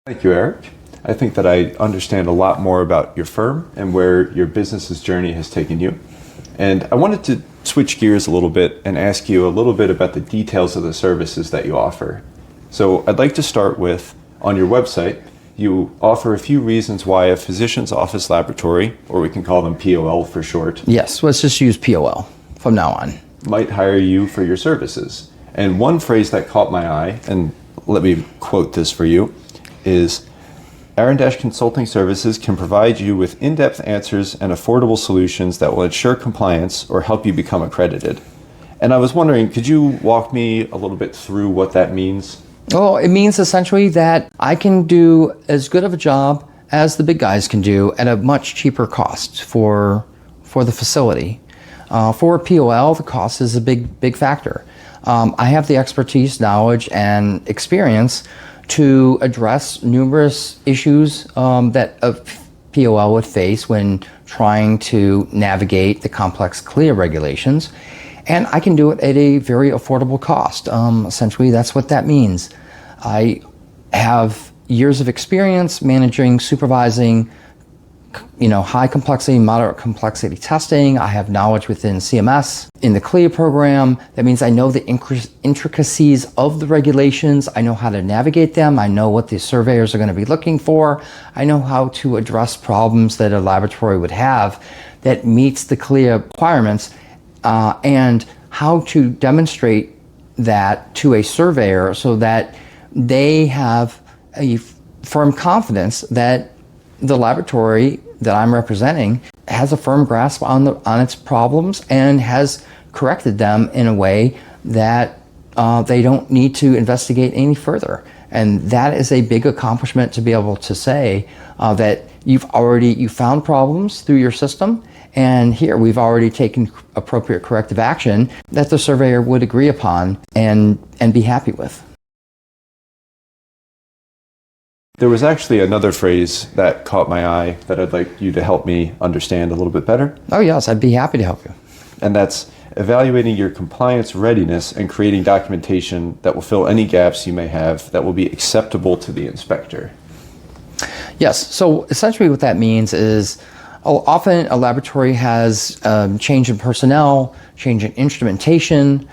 Thank you, Eric. I think that I understand a lot more about your firm and where your business's journey has taken you. And I wanted to switch gears a little bit and ask you a little bit about the details of the services that you offer. So I'd like to start with, on your website, you offer a few reasons why a physician's office laboratory, or we can call them POL for short. Yes, let's just use POL from now on. Might hire you for your services. And one phrase that caught my eye, and let me quote this for you, is Arendash Consulting Services can provide you with in-depth answers and affordable solutions that will ensure compliance or help you become accredited. And I was wondering, could you walk me a little bit through what that means? Well, it means essentially that I can do as good of a job as the big guys can do at a much cheaper cost for the facility. For POL, the cost is a big factor. I have the expertise, knowledge, and experience to address numerous issues that a POL would face when trying to navigate the complex CLIA regulations. And I can do it at a very affordable cost. Essentially, that's what that means. I have years of experience managing, supervising, high complexity, moderate complexity testing. I have knowledge within CMS in the CLIA program. That means I know the intricacies of the regulations. I know how to navigate them. I know what the surveyors are going to be looking for. I know how to address problems that a laboratory would have that meets the CLIA requirements, and how to demonstrate that to a surveyor so that they have a firm confidence that the laboratory that I'm representing has a firm grasp on its problems and has corrected them in a way that they don't need to investigate any further. And that is a big accomplishment to be able to say that you found problems through your system, and here we've already taken appropriate corrective action that the surveyor would agree upon and be happy with. There was actually another phrase that caught my eye that I'd like you to help me understand a little bit better. Oh yes, I'd be happy to help you. And that's evaluating your compliance readiness and creating documentation that will fill any gaps you may have that will be acceptable to the inspector. Yes, so essentially what that means is often a laboratory has change in personnel, change in instrumentation,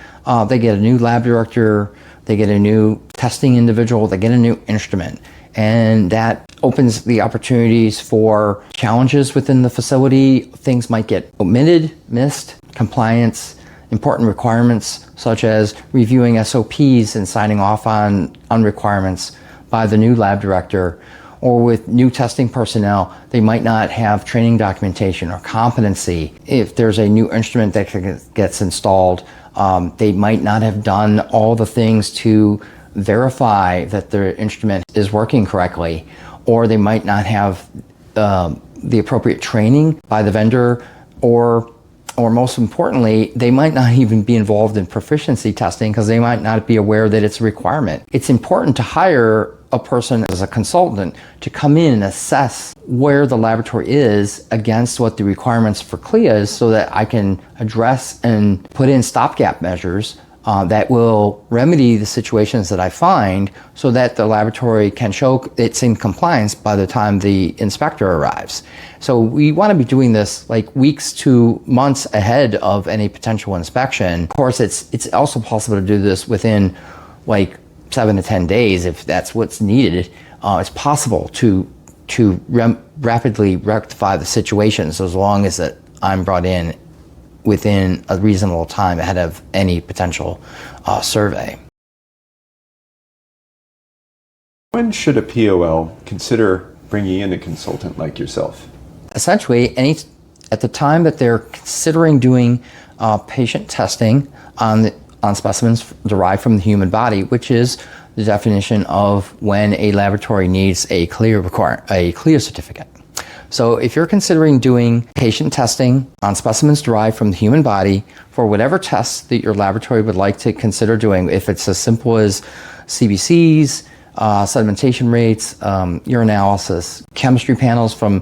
they get a new lab director, they get a new testing individual, they get a new instrument. And that opens the opportunities for challenges within the facility. Things might get omitted, missed, compliance, important requirements such as reviewing SOPs and signing off on requirements by the new lab director. Or with new testing personnel, they might not have training documentation or competency. If there's a new instrument that gets installed, they might not have done all the things to verify that their instrument is working correctly, or they might not have the appropriate training by the vendor, or most importantly, they might not even be involved in proficiency testing because they might not be aware that it's a requirement. It's important to hire a person as a consultant to come in and assess where the laboratory is against what the requirements for CLIA is, so that I can address and put in stopgap measures that will remedy the situations that I find so that the laboratory can show it's in compliance by the time the inspector arrives. So we want to be doing this like weeks to months ahead of any potential inspection. Of course, it's also possible to do this within like 7 to 10 days if that's what's needed. It's possible to rapidly rectify the situations as long as that I'm brought in within a reasonable time ahead of any potential survey. When should a POL consider bringing in a consultant like yourself? Essentially, at the time that they're considering doing patient testing on specimens derived from the human body, which is the definition of when a laboratory needs a CLIA certificate. So if you're considering doing patient testing on specimens derived from the human body for whatever tests that your laboratory would like to consider doing, if it's as simple as CBCs, sedimentation rates, urinalysis, chemistry panels from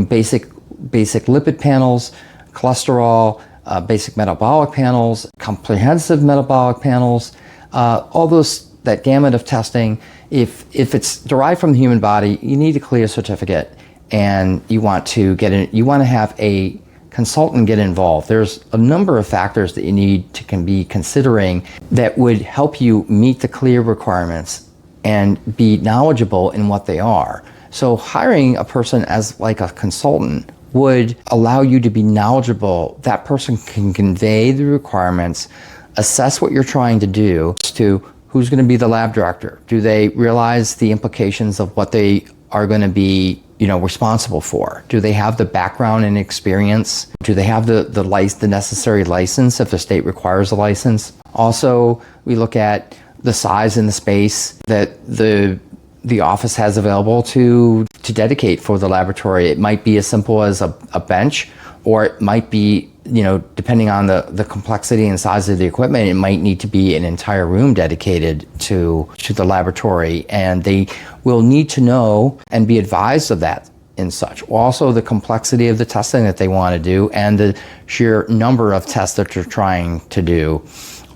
basic lipid panels, cholesterol, basic metabolic panels, comprehensive metabolic panels, all those that gamut of testing. If it's derived from the human body, you need a CLIA certificate, and you want to have a consultant get involved. There's a number of factors that you need to be considering that would help you meet the CLIA requirements and be knowledgeable in what they are. So hiring a person as like a consultant would allow you to be knowledgeable. That person can convey the requirements, assess what you're trying to do, to who's going to be the lab director. Do they realize the implications of what they are going to be responsible for? Do they have the background and experience? Do they have the necessary license if the state requires a license? Also, we look at the size and the space that the office has available to dedicate for the laboratory. It might be as simple as a bench, or it might be, depending on the complexity and size of the equipment, it might need to be an entire room dedicated to the laboratory, and they will need to know and be advised of that and such. Also, the complexity of the testing that they want to do and the sheer number of tests that they're trying to do.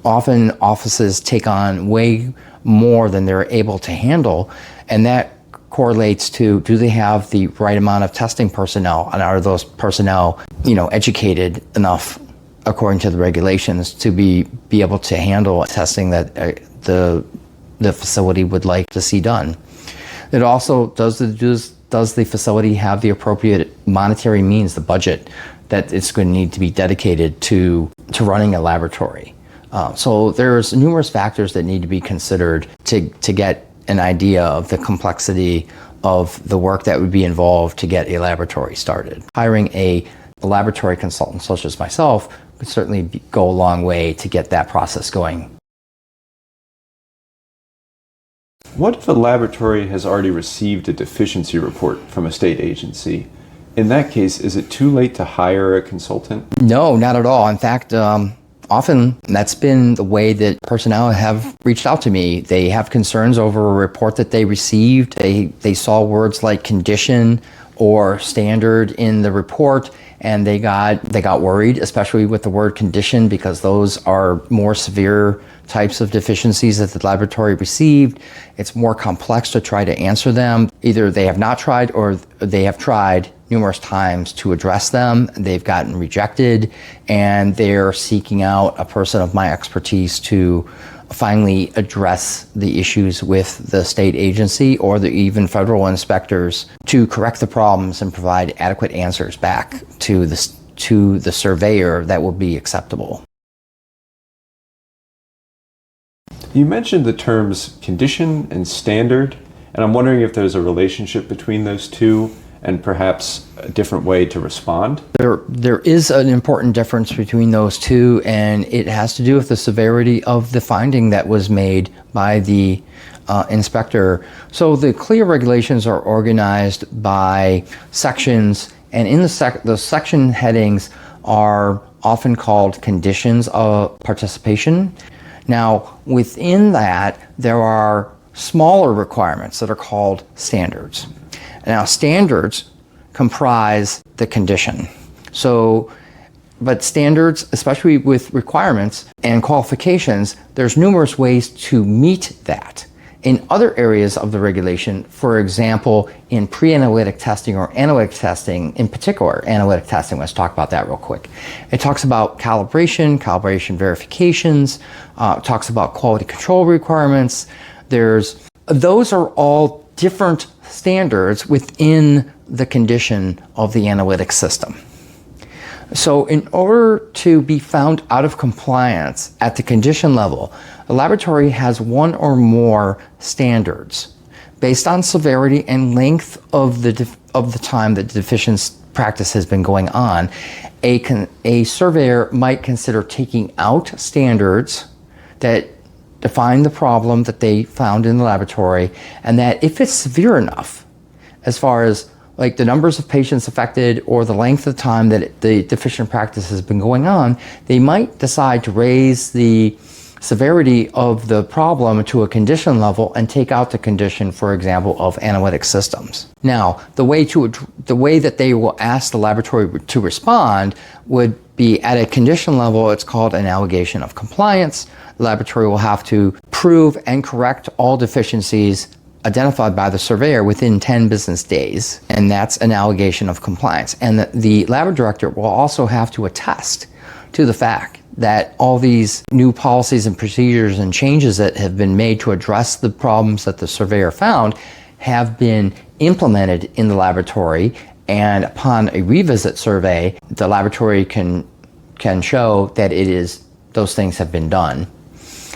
Often offices take on way more than they're able to handle, and that correlates to, do they have the right amount of testing personnel, and are those personnel educated enough according to the regulations to be able to handle testing that the facility would like to see done. It also, does the facility have the appropriate monetary means, the budget that it's going to need to be dedicated to running a laboratory? So there's numerous factors that need to be considered to get an idea of the complexity of the work that would be involved to get a laboratory started. Hiring a laboratory consultant such as myself would certainly go a long way to get that process going. What if a laboratory has already received a deficiency report from a state agency? In that case, is it too late to hire a consultant? No, not at all. In fact, often that's been the way that personnel have reached out to me. They have concerns over a report that they received. They saw words like condition or standard in the report, and they got worried, especially with the word condition, because those are more severe types of deficiencies that the laboratory received. It's more complex to try to answer them. Either they have not tried, or they have tried numerous times to address them. They've gotten rejected, and they're seeking out a person of my expertise to finally address the issues with the state agency or even federal inspectors to correct the problems and provide adequate answers back to the surveyor that will be acceptable. You mentioned the terms condition and standard, and I'm wondering if there's a relationship between those two and perhaps a different way to respond? There is an important difference between those two, and it has to do with the severity of the finding that was made by the inspector. So the CLIA regulations are organized by sections, and in the section headings are often called conditions of participation. Now, within that, there are smaller requirements that are called standards. Now, standards comprise the condition. But standards, especially with requirements and qualifications, there's numerous ways to meet that. In other areas of the regulation, for example, in pre-analytic testing or analytic testing, in particular, analytic testing, let's talk about that real quick. It talks about calibration verifications, talks about quality control requirements. Those are all different standards within the condition of the analytic system. So in order to be found out of compliance at the condition level, a laboratory has one or more standards based on severity and length of the time that the deficient practice has been going on. A surveyor might consider taking out standards that define the problem that they found in the laboratory, and that if it's severe enough, as far as like the numbers of patients affected or the length of time that the deficient practice has been going on, they might decide to raise the severity of the problem to a condition level and take out the condition, for example, of analytic systems. Now, the way that they will ask the laboratory to respond would be at a condition level. It's called an allegation of compliance. The laboratory will have to prove and correct all deficiencies identified by the surveyor within 10 business days, and that's an allegation of compliance. And the lab director will also have to attest to the fact that all these new policies and procedures and changes that have been made to address the problems that the surveyor found have been implemented in the laboratory, and upon a revisit survey, the laboratory can show that those things have been done.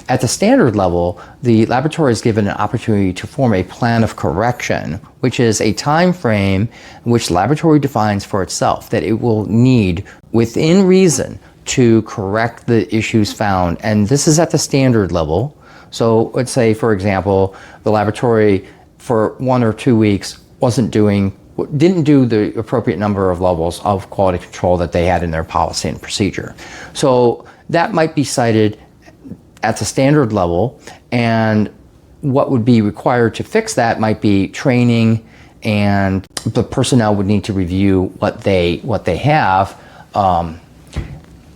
At the standard level, the laboratory is given an opportunity to form a plan of correction, which is a time frame which the laboratory defines for itself that it will need within reason to correct the issues found. And this is at the standard level. So let's say, for example, the laboratory for 1 or 2 weeks didn't do the appropriate number of levels of quality control that they had in their policy and procedure. So that might be cited at the standard level, and what would be required to fix that might be training, and the personnel would need to review what they have,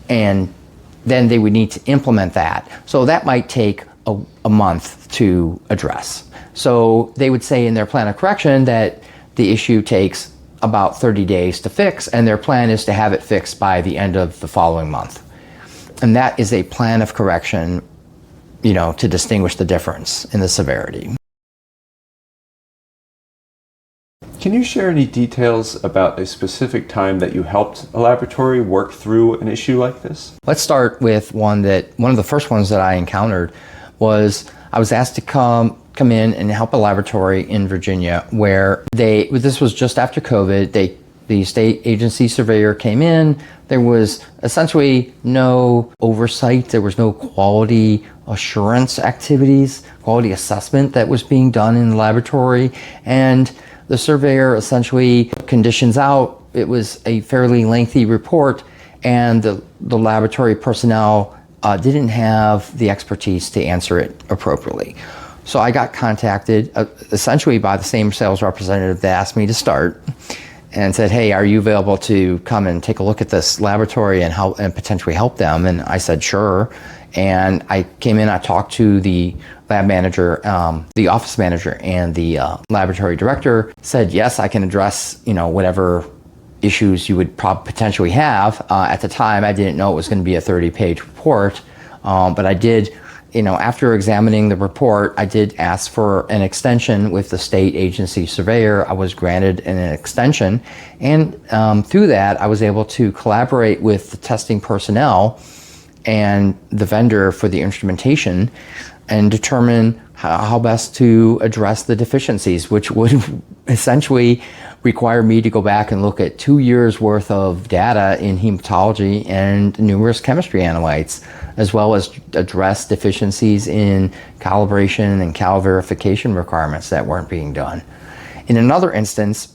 and then they would need to implement that. So that might take a month to address. So they would say in their plan of correction that the issue takes about 30 days to fix, and their plan is to have it fixed by the end of the following month. And that is a plan of correction, to distinguish the difference in the severity. Can you share any details about a specific time that you helped a laboratory work through an issue like this? Let's start with one of the first ones that I encountered was I was asked to come in and help a laboratory in Virginia where this was just after COVID. The state agency surveyor came in. There was essentially no oversight. There was no quality assurance activities, quality assessment that was being done in the laboratory. And the surveyor essentially conditions out. It was a fairly lengthy report, and the laboratory personnel didn't have the expertise to answer it appropriately. So I got contacted essentially by the same sales representative that asked me to start, and said, "Hey, are you available to come and take a look at this laboratory and help and potentially help them?" And I said, "Sure." And I came in, I talked to the lab manager, the office manager, and the laboratory director. Said, "Yes, I can address, whatever issues you would potentially have." At the time, I didn't know it was going to be a 30-page report, but I did. After examining the report, I did ask for an extension with the state agency surveyor. I was granted an extension, and through that, I was able to collaborate with the testing personnel and the vendor for the instrumentation and determine how best to address the deficiencies, which would essentially require me to go back and look at 2 years worth of data in hematology and numerous chemistry analytes, as well as address deficiencies in calibration and cal verification requirements that weren't being done. In another instance,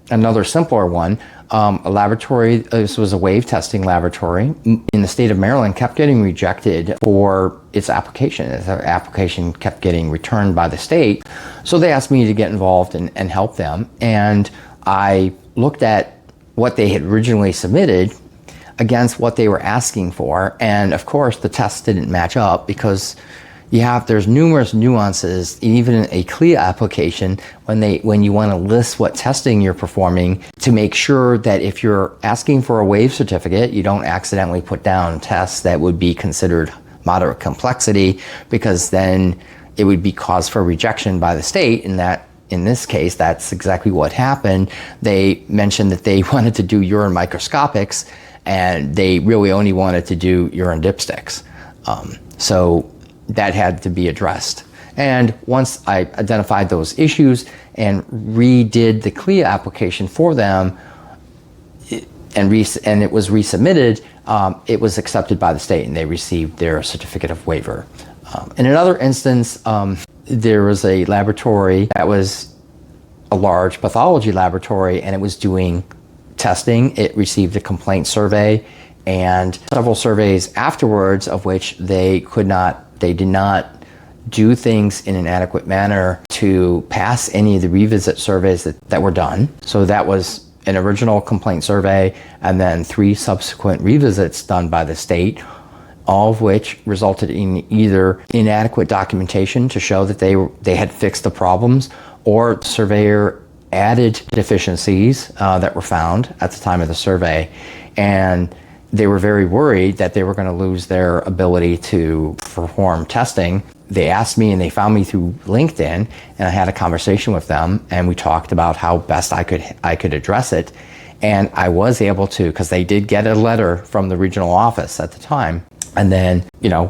another simpler one, a laboratory, this was a waived testing laboratory in the state of Maryland, kept getting rejected for its application. Its application kept getting returned by the state. So they asked me to get involved and help them. And I looked at what they had originally submitted against what they were asking for. And of course, the tests didn't match up because there's numerous nuances, even in a CLIA application, when you want to list what testing you're performing, to make sure that if you're asking for a waived certificate, you don't accidentally put down tests that would be considered moderate complexity, because then it would be cause for rejection by the state. And that, in this case, that's exactly what happened. They mentioned that they wanted to do urine microscopics, and they really only wanted to do urine dipsticks. So that had to be addressed. And once I identified those issues and redid the CLIA application for them, and it was resubmitted, it was accepted by the state, and they received their certificate of waiver. In another instance, there was a laboratory that was a large pathology laboratory, and it was doing testing. It received a complaint survey and several surveys afterwards, of which they could not They did not do things in an adequate manner to pass any of the revisit surveys that were done. So that was an original complaint survey and then 3 subsequent revisits done by the state, all of which resulted in either inadequate documentation to show that they had fixed the problems, or the surveyor added deficiencies that were found at the time of the survey. And they were very worried that they were going to lose their ability to perform testing. They asked me, and they found me through LinkedIn, and I had a conversation with them, and we talked about how best I could address it. And I was able to, because they did get a letter from the regional office at the time. And then,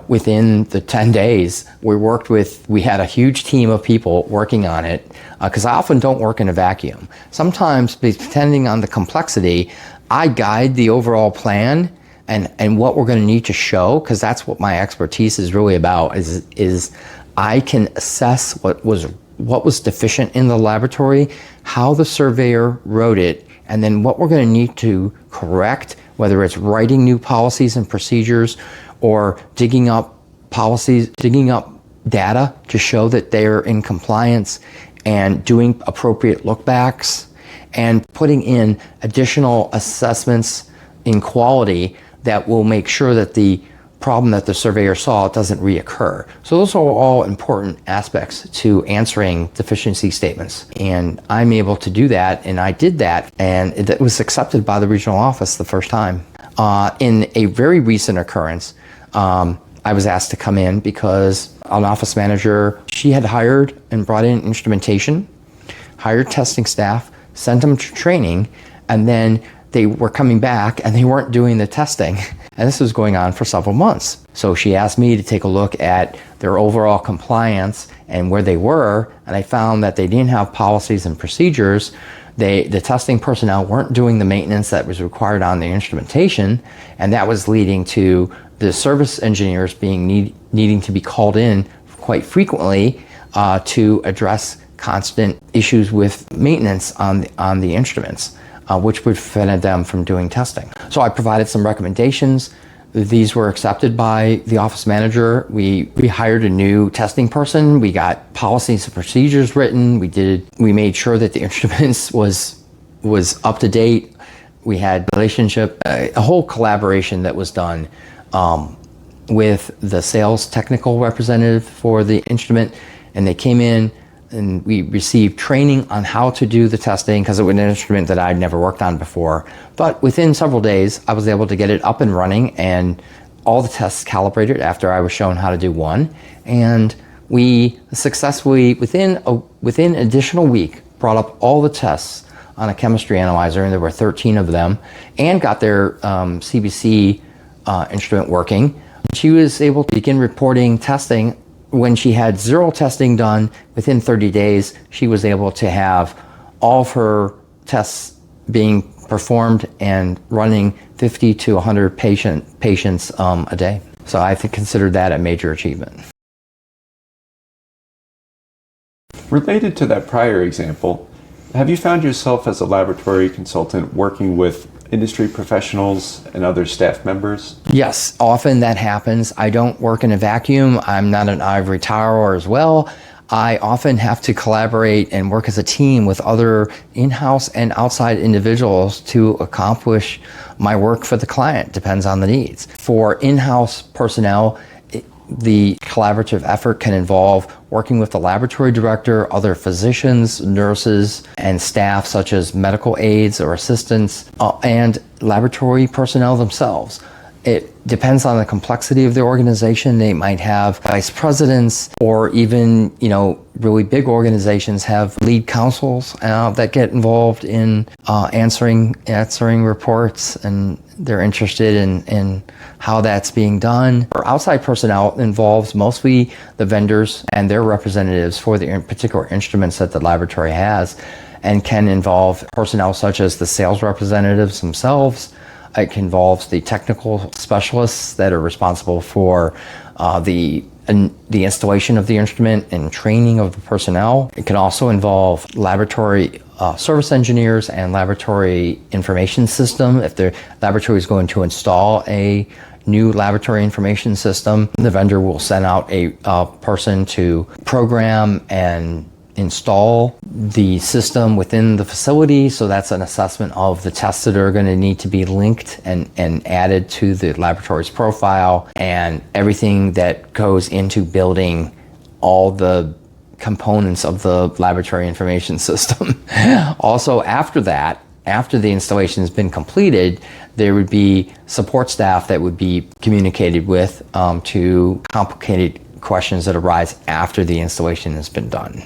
within the 10 days, we had a huge team of people working on it, because I often don't work in a vacuum. Sometimes, depending on the complexity, I guide the overall plan and what we're going to need to show, because that's what my expertise is really about, is I can assess what was deficient in the laboratory, how the surveyor wrote it, and then what we're going to need to correct, whether it's writing new policies and procedures or digging up data to show that they're in compliance, and doing appropriate lookbacks and putting in additional assessments in quality that will make sure that the problem that the surveyor saw doesn't reoccur. So those are all important aspects to answering deficiency statements. And I'm able to do that, and I did that, and it was accepted by the regional office the first time. In a very recent occurrence, I was asked to come in because an office manager, she had hired and brought in instrumentation, hired testing staff, sent them to training, and then they were coming back and they weren't doing the testing. And this was going on for several months. So she asked me to take a look at their overall compliance and where they were, and I found that they didn't have policies and procedures. The testing personnel weren't doing the maintenance that was required on the instrumentation, and that was leading to the service engineers needing to be called in quite frequently to address constant issues with maintenance on the instruments, which prevented them from doing testing. So I provided some recommendations. These were accepted by the office manager. We hired a new testing person. We got policies and procedures written. We made sure that the instruments was up to date. We had a whole collaboration that was done with the sales technical representative for the instrument, and they came in and we received training on how to do the testing, because it was an instrument that I'd never worked on before. But within several days, I was able to get it up and running and all the tests calibrated after I was shown how to do one. And we successfully, within additional week, brought up all the tests on a chemistry analyzer, and there were 13 of them, and got their CBC instrument working. She was able to begin reporting testing. When she had 0 testing done within 30 days, she was able to have all of her tests being performed and running 50 to 100 patients a day. So I considered that a major achievement. Related to that prior example, have you found yourself as a laboratory consultant working with industry professionals and other staff members? Yes, often that happens. I don't work in a vacuum. I'm not an ivory tower as well. I often have to collaborate and work as a team with other in-house and outside individuals to accomplish my work for the client. Depends on the needs. For in-house personnel, the collaborative effort can involve working with the laboratory director, other physicians, nurses, and staff such as medical aides or assistants, and laboratory personnel themselves. It depends on the complexity of the organization. They might have vice presidents, or even, really big organizations have lead counsels that get involved in answering reports, and they're interested in how that's being done. Our outside personnel involves mostly the vendors and their representatives for the particular instruments that the laboratory has, and can involve personnel such as the sales representatives themselves. It involves the technical specialists that are responsible for the installation of the instrument and training of the personnel. It can also involve laboratory service engineers and laboratory information system. If the laboratory is going to install a new laboratory information system, the vendor will send out a person to program and install the system within the facility. So that's an assessment of the tests that are going to need to be linked and added to the laboratory's profile, and everything that goes into building all the components of the laboratory information system. Also, after that, after the installation has been completed, there would be support staff that would be communicated with to complicated questions that arise after the installation has been done.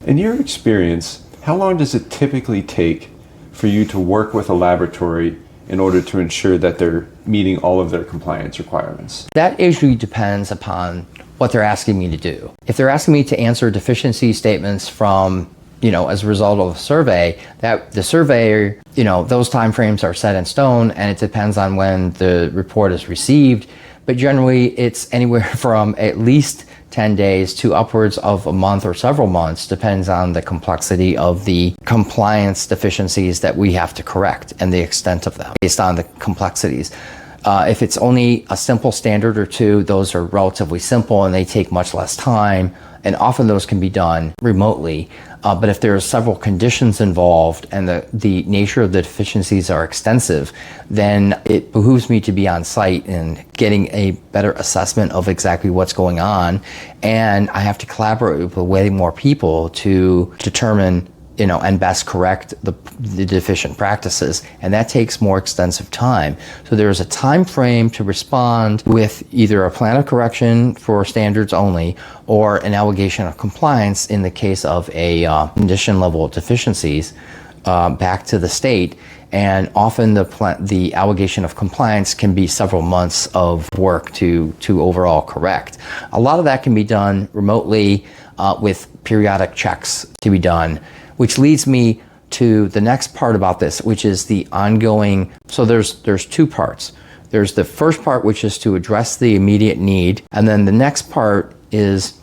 In your experience, how long does it typically take for you to work with a laboratory in order to ensure that they're meeting all of their compliance requirements? That usually depends upon what they're asking me to do. If they're asking me to answer deficiency statements from, as a result of a survey, that the surveyor, those timeframes are set in stone, and it depends on when the report is received. But generally, it's anywhere from at least 10 days to upwards of a month or several months, depends on the complexity of the compliance deficiencies that we have to correct and the extent of them based on the complexities. If it's only a simple standard or two, those are relatively simple and they take much less time, and often those can be done remotely. But if there are several conditions involved and the nature of the deficiencies are extensive, then it behooves me to be on site and getting a better assessment of exactly what's going on. And I have to collaborate with way more people to determine, and best correct the deficient practices. And that takes more extensive time. So there's a time frame to respond with either a plan of correction for standards only or an allegation of compliance in the case of a condition level deficiencies back to the state. And often the allegation of compliance can be several months of work to overall correct. A lot of that can be done remotely with periodic checks to be done, which leads me to the next part about this, which is the ongoing. So there's two parts. There's the first part, which is to address the immediate need, and then the next part is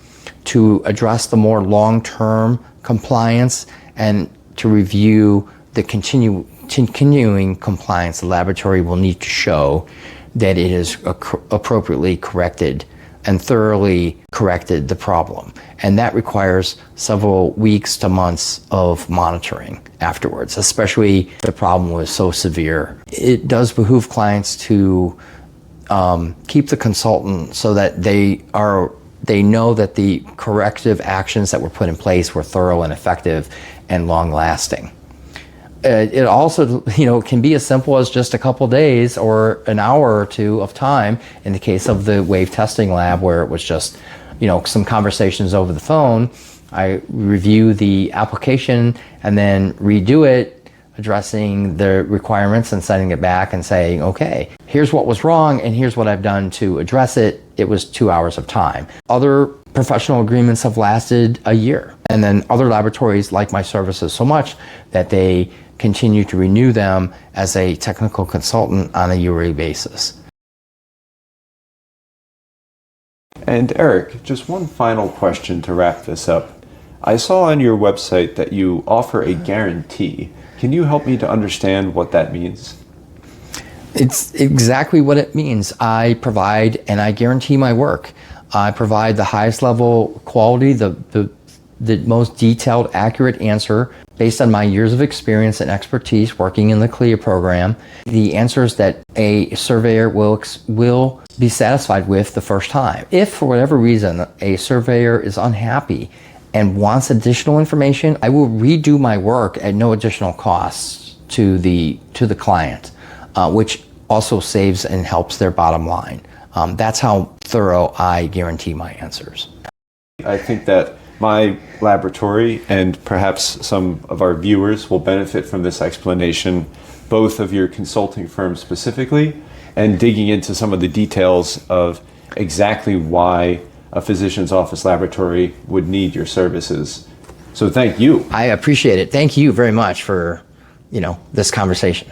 to address the more long-term compliance and to review the continuing compliance the laboratory will need to show that it is appropriately corrected and thoroughly corrected the problem. And that requires several weeks to months of monitoring afterwards, especially if the problem was so severe. It does behoove clients to keep the consultant so that they know that the corrective actions that were put in place were thorough and effective and long-lasting. It also, can be as simple as just a couple days or an hour or two of time in the case of the waived testing lab, where it was just, some conversations over the phone. I review the application and then redo it, addressing the requirements and sending it back and saying, okay, here's what was wrong and here's what I've done to address it. It was 2 hours of time. Other professional agreements have lasted a year. And then other laboratories like my services so much that they continue to renew them as a technical consultant on a yearly basis. And Eric, just one final question to wrap this up. I saw on your website that you offer a guarantee. Can you help me to understand what that means? It's exactly what it means. I provide and I guarantee my work. I provide the highest level quality, the most detailed, accurate answer based on my years of experience and expertise working in the CLIA program. The answers that a surveyor will be satisfied with the first time. If for whatever reason a surveyor is unhappy and wants additional information, I will redo my work at no additional costs to the client, which also saves and helps their bottom line. That's how thorough I guarantee my answers. I think that my laboratory and perhaps some of our viewers will benefit from this explanation, both of your consulting firm specifically and digging into some of the details of exactly why a physician's office laboratory would need your services. So thank you. I appreciate it. Thank you very much for, this conversation.